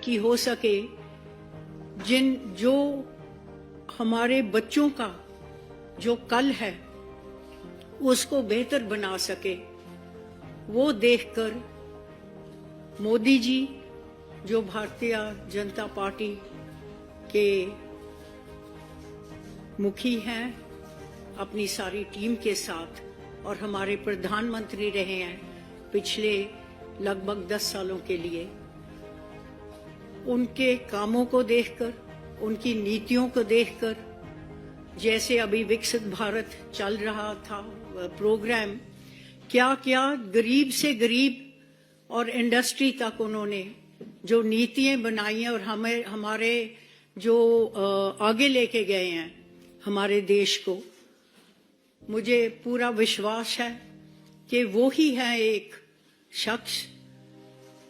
तरक्की हो सके, जो हमारे बच्चों का जो कल है उसको बेहतर बना सके, वो देखकर मोदी जी जो भारतीय जनता पार्टी के मुखी हैं अपनी सारी टीम के साथ, और हमारे प्रधानमंत्री रहे हैं पिछले लगभग 10 सालों के लिए, उनके कामों को देखकर, उनकी नीतियों को देखकर, जैसे अभी विकसित भारत चल रहा था प्रोग्राम, क्या क्या गरीब से गरीब और इंडस्ट्री तक उन्होंने जो नीतियां बनाई हैं और हमारे जो आगे लेके गए हैं हमारे देश को, मुझे पूरा विश्वास है कि वो ही है एक शख्स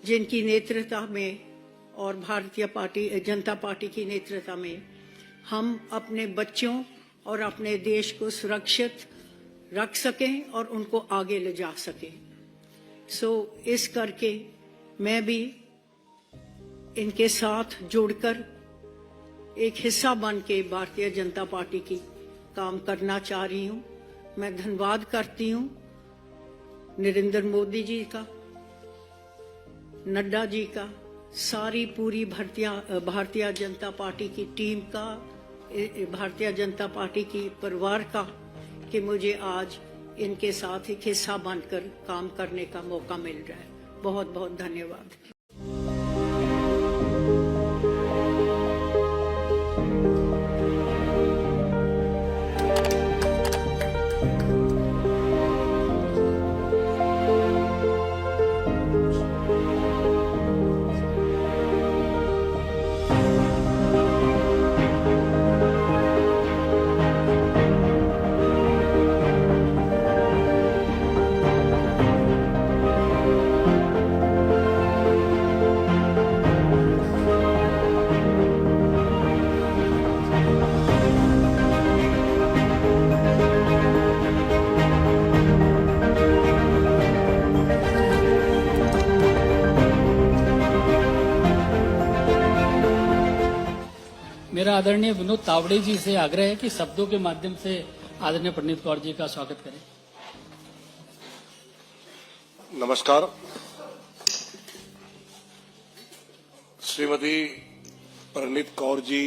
जिनकी नेतृत्व में और भारतीय जनता पार्टी की नेतृत्व में हम अपने बच्चों और अपने देश को सुरक्षित रख सकें और उनको आगे ले जा सकें। इस करके मैं भी इनके साथ जुड़कर एक हिस्सा बन के भारतीय जनता पार्टी की काम करना चाह रही हूं। मैं धन्यवाद करती हूं नरेंद्र मोदी जी का, नड्डा जी का, सारी पूरी भारतीय जनता पार्टी की टीम का, भारतीय जनता पार्टी की परिवार का, कि मुझे आज इनके साथ एक हिस्सा बनकर काम करने का मौका मिल रहा है। बहुत बहुत धन्यवाद। मेरा आदरणीय विनोद तावड़े जी से आग्रह है कि शब्दों के माध्यम से आदरणीय प्रणीत कौर जी का स्वागत करें। नमस्कार। श्रीमती प्रणीत कौर जी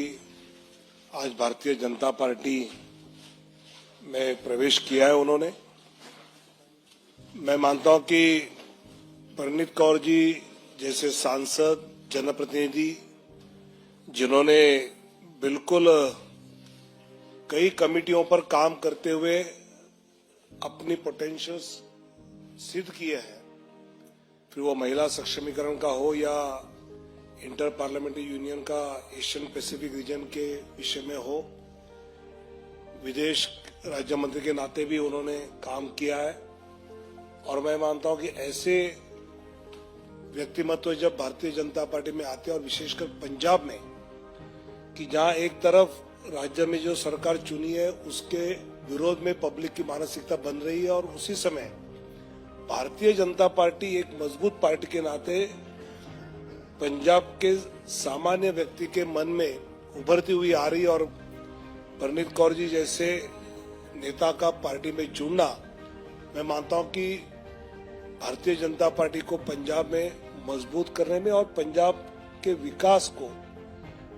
आज भारतीय जनता पार्टी में प्रवेश किया है उन्होंने। मैं मानता हूं कि प्रणीत कौर जी जैसे सांसद, जनप्रतिनिधि, जिन्होंने बिल्कुल कई कमिटियों पर काम करते हुए अपनी पोटेंशियल्स सिद्ध किए हैं, फिर वो महिला सक्षमीकरण का हो या इंटर पार्लियामेंट्री यूनियन का एशियन पैसिफिक रीजन के विषय में हो, विदेश राज्य मंत्री के नाते भी उन्होंने काम किया है। और मैं मानता हूं कि ऐसे व्यक्तिमत्व जब भारतीय जनता पार्टी में आते हैं, और विशेषकर पंजाब में, कि जहां एक तरफ राज्य में जो सरकार चुनी है उसके विरोध में पब्लिक की मानसिकता बन रही है, और उसी समय भारतीय जनता पार्टी एक मजबूत पार्टी के नाते पंजाब के सामान्य व्यक्ति के मन में उभरती हुई आ रही है। और प्रणीत कौर जी जैसे नेता का पार्टी में जुड़ना, मैं मानता हूं कि भारतीय जनता पार्टी को पंजाब में मजबूत करने में और पंजाब के विकास को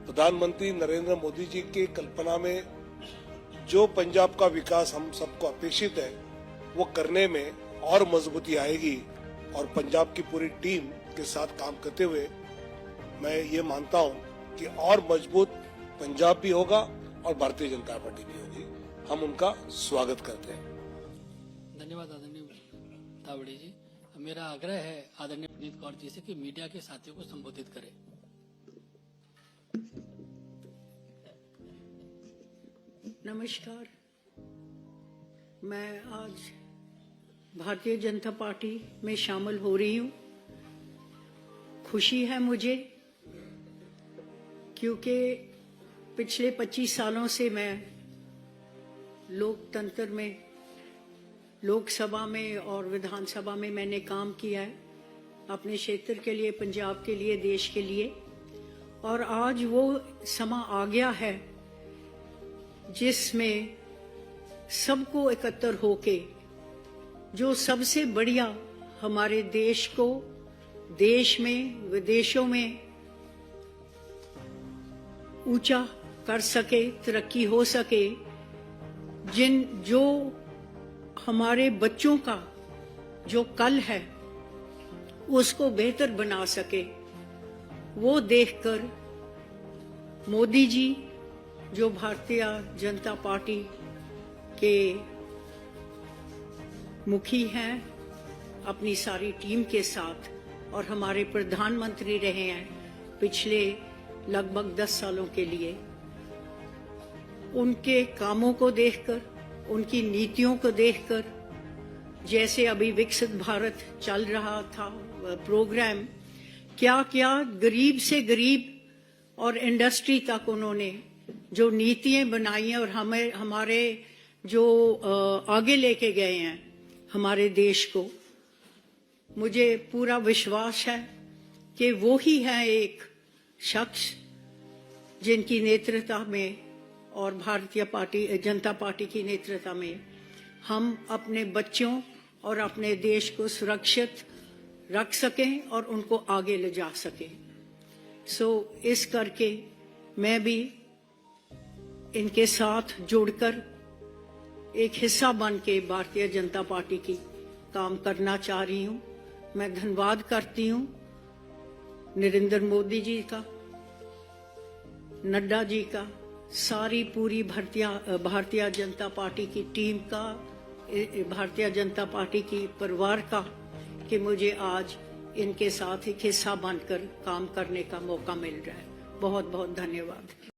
प्रधानमंत्री नरेंद्र मोदी जी की कल्पना में जो पंजाब का विकास हम सबको अपेक्षित है वो करने में और मजबूती आएगी। और पंजाब की पूरी टीम के साथ काम करते हुए मैं ये मानता हूं कि और मजबूत पंजाब भी होगा और भारतीय जनता पार्टी भी होगी। हम उनका स्वागत करते हैं। धन्यवाद आदरणीय तावड़े जी। मेरा आग्रह है आदरणीय प्रणीत कौर जी से कि मीडिया के साथियों को संबोधित करें। नमस्कार। मैं आज भारतीय जनता पार्टी में शामिल हो रही हूं। खुशी है मुझे, क्योंकि पिछले 25 सालों से मैं लोकतंत्र में, लोकसभा में और विधानसभा में मैंने काम किया है, अपने क्षेत्र के लिए, पंजाब के लिए, देश के लिए। और आज वो समा आ गया है जिसमें सबको एकत्र होके जो सबसे बढ़िया हमारे देश को देश में विदेशों में ऊंचा कर सके, तरक्की हो सके, जो हमारे बच्चों का जो कल है उसको बेहतर बना सके, वो देखकर मोदी जी जो भारतीय जनता पार्टी के मुखी हैं अपनी सारी टीम के साथ, और हमारे प्रधानमंत्री रहे हैं पिछले लगभग 10 सालों के लिए, उनके कामों को देखकर, उनकी नीतियों को देखकर, जैसे अभी विकसित भारत चल रहा था प्रोग्राम, क्या क्या गरीब से गरीब और इंडस्ट्री तक उन्होंने जो नीतियां बनाई हैं और हमारे जो आगे लेके गए हैं हमारे देश को, मुझे पूरा विश्वास है कि वो ही है एक शख्स जिनकी नेतृत्व में और भारतीय जनता पार्टी की नेतृत्व में हम अपने बच्चों और अपने देश को सुरक्षित रख सकें और उनको आगे ले जा सकें। इस करके मैं भी इनके साथ जुड़कर एक हिस्सा बन के भारतीय जनता पार्टी की काम करना चाह रही हूं। मैं धन्यवाद करती हूं नरेंद्र मोदी जी का, नड्डा जी का, सारी पूरी भारतीय जनता पार्टी की टीम का, भारतीय जनता पार्टी की परिवार का, कि मुझे आज इनके साथ एक हिस्सा बनकर काम करने का मौका मिल रहा है। बहुत बहुत धन्यवाद।